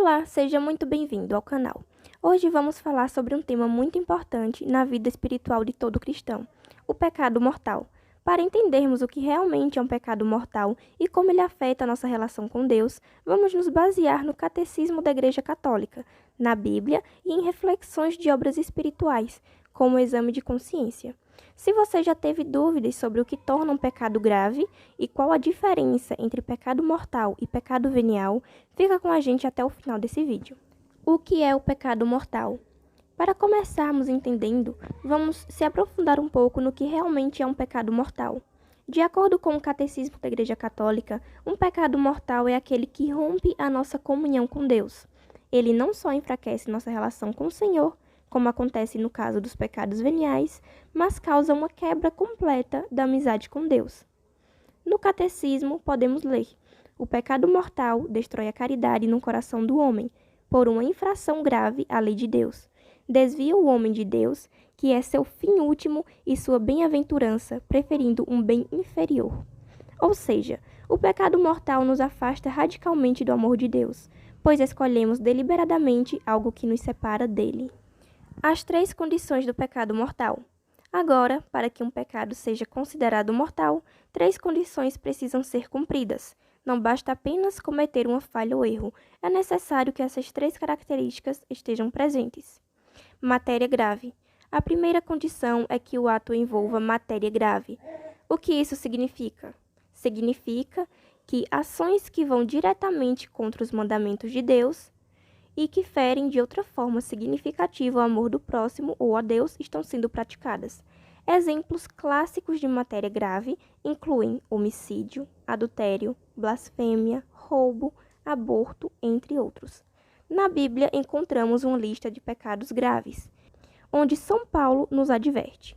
Olá, seja muito bem-vindo ao canal. Hoje vamos falar sobre um tema muito importante na vida espiritual de todo cristão, o pecado mortal. Para entendermos o que realmente é um pecado mortal e como ele afeta a nossa relação com Deus, vamos nos basear no Catecismo da Igreja Católica, na Bíblia e em reflexões de obras espirituais, como o exame de consciência. Se você já teve dúvidas sobre o que torna um pecado grave e qual a diferença entre pecado mortal e pecado venial, fica com a gente até o final desse vídeo. O que é o pecado mortal? Para começarmos entendendo, vamos se aprofundar um pouco no que realmente é um pecado mortal. De acordo com o Catecismo da Igreja Católica, um pecado mortal é aquele que rompe a nossa comunhão com Deus. Ele não só enfraquece nossa relação com o Senhor, como acontece no caso dos pecados veniais, mas causa uma quebra completa da amizade com Deus. No Catecismo, podemos ler: o pecado mortal destrói a caridade no coração do homem, por uma infração grave à lei de Deus. Desvia o homem de Deus, que é seu fim último e sua bem-aventurança, preferindo um bem inferior. Ou seja, o pecado mortal nos afasta radicalmente do amor de Deus, pois escolhemos deliberadamente algo que nos separa dele. As 3 condições do pecado mortal. Agora, para que um pecado seja considerado mortal, 3 condições precisam ser cumpridas. Não basta apenas cometer uma falha ou erro, é necessário que essas 3 características estejam presentes. Matéria grave. A primeira condição é que o ato envolva matéria grave. O que isso significa? Significa que ações que vão diretamente contra os mandamentos de Deus e que ferem de outra forma significativa o amor do próximo ou a Deus estão sendo praticadas. Exemplos clássicos de matéria grave incluem homicídio, adultério, blasfêmia, roubo, aborto, entre outros. Na Bíblia encontramos uma lista de pecados graves, onde São Paulo nos adverte: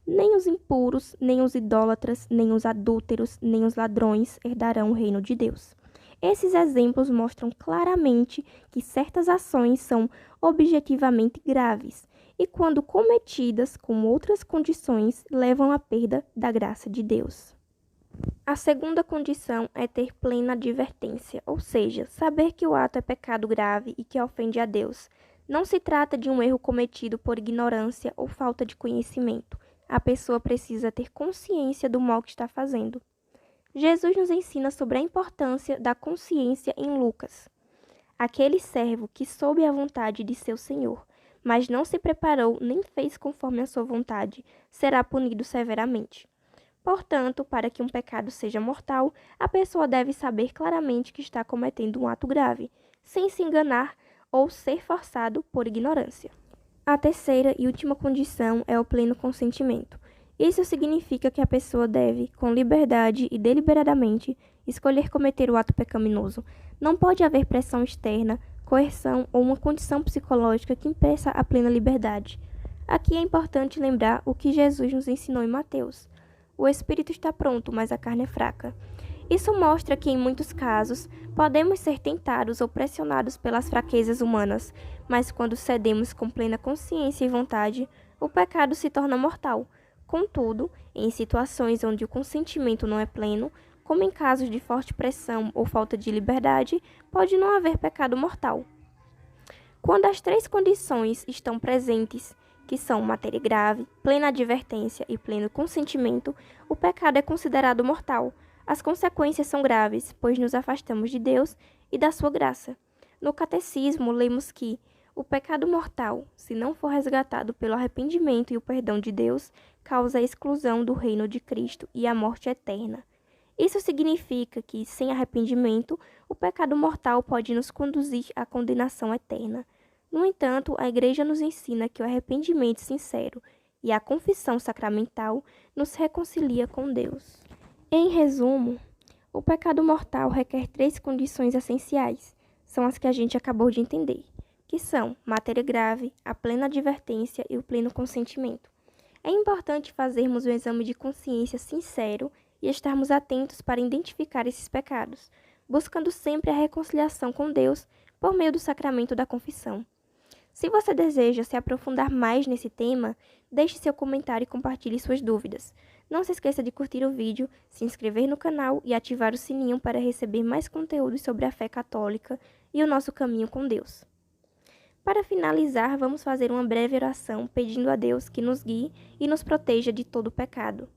nem os impuros, nem os idólatras, nem os adúlteros, nem os ladrões herdarão o reino de Deus. Esses exemplos mostram claramente que certas ações são objetivamente graves e, quando cometidas com outras condições, levam à perda da graça de Deus. A segunda condição é ter plena advertência, ou seja, saber que o ato é pecado grave e que ofende a Deus. Não se trata de um erro cometido por ignorância ou falta de conhecimento. A pessoa precisa ter consciência do mal que está fazendo. Jesus nos ensina sobre a importância da consciência em Lucas. Aquele servo que soube a vontade de seu senhor, mas não se preparou nem fez conforme a sua vontade, será punido severamente. Portanto, para que um pecado seja mortal, a pessoa deve saber claramente que está cometendo um ato grave, sem se enganar ou ser forçado por ignorância. A terceira e última condição é o pleno consentimento. Isso significa que a pessoa deve, com liberdade e deliberadamente, escolher cometer o ato pecaminoso. Não pode haver pressão externa, coerção ou uma condição psicológica que impeça a plena liberdade. Aqui é importante lembrar o que Jesus nos ensinou em Mateus: o espírito está pronto, mas a carne é fraca. Isso mostra que, em muitos casos, podemos ser tentados ou pressionados pelas fraquezas humanas, mas quando cedemos com plena consciência e vontade, o pecado se torna mortal. Contudo, em situações onde o consentimento não é pleno, como em casos de forte pressão ou falta de liberdade, pode não haver pecado mortal. Quando as 3 condições estão presentes, que são matéria grave, plena advertência e pleno consentimento, o pecado é considerado mortal. As consequências são graves, pois nos afastamos de Deus e da sua graça. No Catecismo, lemos que o pecado mortal, se não for resgatado pelo arrependimento e o perdão de Deus, causa a exclusão do reino de Cristo e a morte eterna. Isso significa que, sem arrependimento, o pecado mortal pode nos conduzir à condenação eterna. No entanto, a Igreja nos ensina que o arrependimento sincero e a confissão sacramental nos reconcilia com Deus. Em resumo, o pecado mortal requer 3 condições essenciais. São as que a gente acabou de entender, que são matéria grave, a plena advertência e o pleno consentimento. É importante fazermos um exame de consciência sincero e estarmos atentos para identificar esses pecados, buscando sempre a reconciliação com Deus por meio do sacramento da confissão. Se você deseja se aprofundar mais nesse tema, deixe seu comentário e compartilhe suas dúvidas. Não se esqueça de curtir o vídeo, se inscrever no canal e ativar o sininho para receber mais conteúdos sobre a fé católica e o nosso caminho com Deus. Para finalizar, vamos fazer uma breve oração pedindo a Deus que nos guie e nos proteja de todo pecado.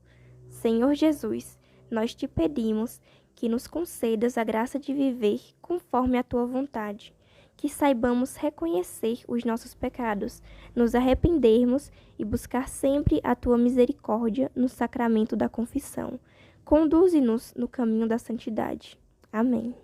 Senhor Jesus, nós te pedimos que nos concedas a graça de viver conforme a tua vontade, que saibamos reconhecer os nossos pecados, nos arrependermos e buscar sempre a tua misericórdia no sacramento da confissão. Conduze-nos no caminho da santidade. Amém.